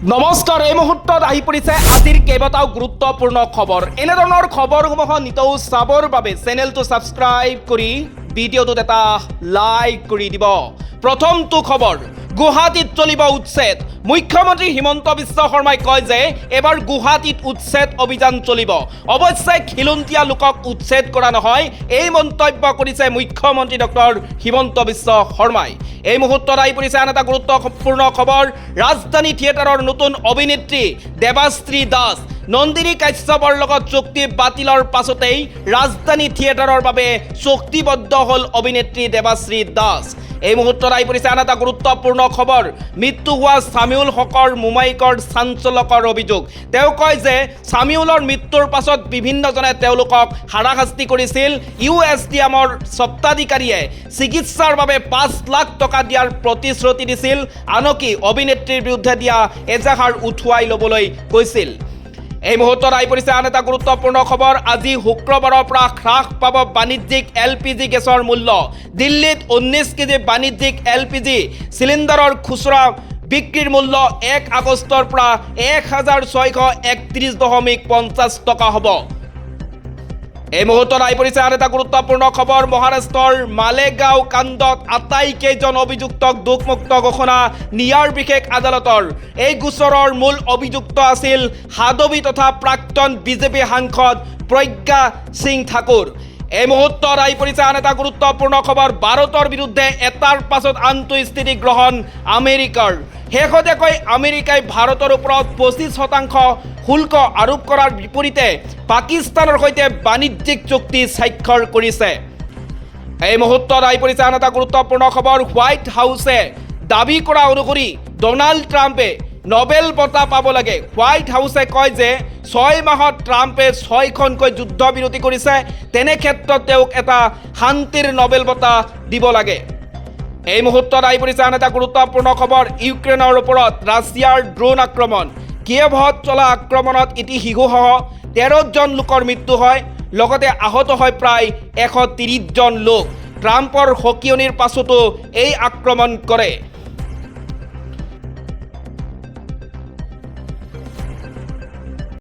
নমস্কাৰ, এই মুহূৰ্তত আহি পৰিছে আজিৰ কেইবাটাও গুৰুত্বপূৰ্ণ খবৰ। এনেধৰণৰ খবৰসমূহ নিতৌ চাবৰ বাবে চেনেলটো ছাবস্ক্ৰাইব কৰি ভিডিঅ'টোত এটা লাইক কৰি দিব। প্ৰথমটো খবৰ, গুৱাহাটীত চলিব উচ্ছেদ। মুখ্যমন্ত্ৰী হিমন্ত বিশ্ব শৰ্মাই কয় যে এবাৰ গুৱাহাটীত উচ্ছেদ অভিযান চলিব। অৱশ্যে খিলঞ্জীয়া লোকক উচ্ছেদ কৰা নহয়, এই মন্তব্য কৰিছে মুখ্যমন্ত্ৰী ডক্টৰ হিমন্ত বিশ্ব শৰ্মাই। এই মুহূৰ্তত আহি পৰিছে আন এটা গুৰুত্বপূৰ্ণ খবৰ। ৰাজধানী থিয়েটাৰৰ নতুন অভিনেত্ৰী দেৱাশ্ৰী দাস নন্দিনী কাশ্যপৰ লগত চুক্তি বাতিলৰ পাছতেই ৰাজধানী থিয়েটাৰৰ বাবে চুক্তিবদ্ধ হ'ল অভিনেত্ৰী দেৱাশ্ৰী দাস। এই মুহূৰ্তত আহি পৰিছে আন এটা গুৰুত্বপূৰ্ণ খবৰ। মৃত্যু হোৱা ছামিউল হকৰ মোমাইকৰ চাঞ্চলকৰ অভিযোগ। তেওঁ কয় যে ছামিউলৰ মৃত্যুৰ পাছত বিভিন্নজনে তেওঁলোকক হাৰাশাস্তি কৰিছিল। USDMৰ স্বত্বাধিকাৰীয়ে চিকিৎসাৰ বাবে 5 লাখ টকা দিয়াৰ প্ৰতিশ্ৰুতি দিছিল, আনকি অভিনেত্ৰীৰ বিৰুদ্ধে দিয়া এজাহাৰ উঠুৱাই ল'বলৈ কৈছিল। এই মুহূৰ্তত আহি পৰিছে আন এটা গুৰুত্বপূৰ্ণ খবৰ। আজি শুক্ৰবাৰৰ পৰা হ্ৰাস পাব বাণিজ্যিক LPG গেছৰ মূল্য। দিল্লীত 19 কেজি বাণিজ্যিক LPG চিলিণ্ডাৰৰ খুচুৰা বিক্ৰীৰ মূল্য 1 আগষ্টৰ পৰা 1631.50 টকা হ'ব। এই মুহূৰ্তত আহি পৰিছে আন এটা গুৰুত্বপূৰ্ণ খবৰ। মহাৰাষ্ট্ৰৰ মালেগাঁও কাণ্ডত আটাইকেইজন অভিযুক্তক দোষমুক্ত ঘোষণা নিয়াৰ বিশেষ আদালতৰ। এই গোচৰৰ মূল অভিযুক্ত আছিল হাদবী তথা প্ৰাক্তন বিজেপি সাংসদ প্ৰজ্ঞা সিং ঠাকুৰ। এই মুহূৰ্তত আহি পৰিছে আন এটা গুৰুত্বপূৰ্ণ খবৰ। ভাৰতৰ বিৰুদ্ধে এটাৰ পাছত আনটো স্থিতি গ্ৰহণ আমেৰিকাৰ। শেহতীয়াকৈ আমেৰিকাই ভাৰতৰ ওপৰত 25% শুল্ক আৰোপ কৰাৰ বিপৰীতে পাকিস্তানৰ সৈতে বাণিজ্যিক চুক্তি স্বাক্ষৰ কৰিছে। এই মুহূৰ্তত আহি পৰিছে আন এটা গুৰুত্বপূৰ্ণ খবৰ। হোৱাইট হাউচে দাবী কৰা অনুসৰি ডনাল্ড ট্ৰাম্পে নোবেল বঁটা পাব লাগে। হোৱাইট হাউচে কয় যে 6 মাহত ট্ৰাম্পে 6খনকৈ যুদ্ধবিৰতি কৰিছে, তেনে ক্ষেত্ৰত তেওঁক এটা শান্তিৰ নোবেল বঁটা দিব লাগে। এই মুহূৰ্তত আহি পৰিছে আন এটা গুৰুত্বপূৰ্ণ খবৰ। ইউক্ৰেইনৰ ওপৰত ৰাছিয়াৰ ড্ৰোন আক্ৰমণ। কিয়েভত চলা আক্ৰমণত এটি শিশুসহ 13জন লোকৰ মৃত্যু হয়, লগতে আহত হয় প্ৰায় 130জন লোক। ট্ৰাম্পৰ সকিয়নিৰ পাছতো এই আক্ৰমণ কৰে।